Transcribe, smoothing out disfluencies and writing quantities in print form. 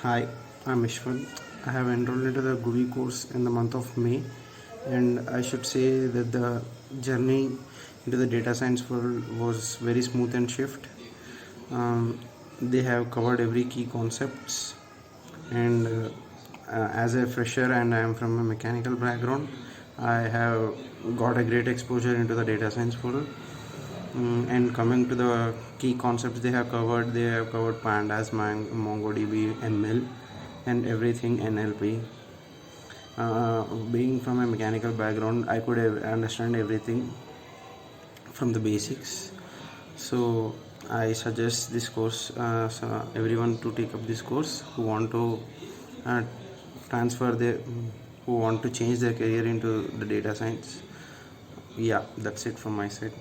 Hi, I'm Yeshwanth. I have enrolled into the GUVI course in the month of May, and I should say that the journey into the data science world was very smooth and swift. They have covered every key concepts, and as a fresher and I am from a mechanical background, I have got a great exposure into the data science world. And coming to the key concepts they have covered pandas, MongoDB, ML, and everything NLP. Being from a mechanical background, I could understand everything from the basics. So I suggest this course, so everyone to take up this course who want to uh, transfer their, who want to change their career into the data science. Yeah, that's it from my side.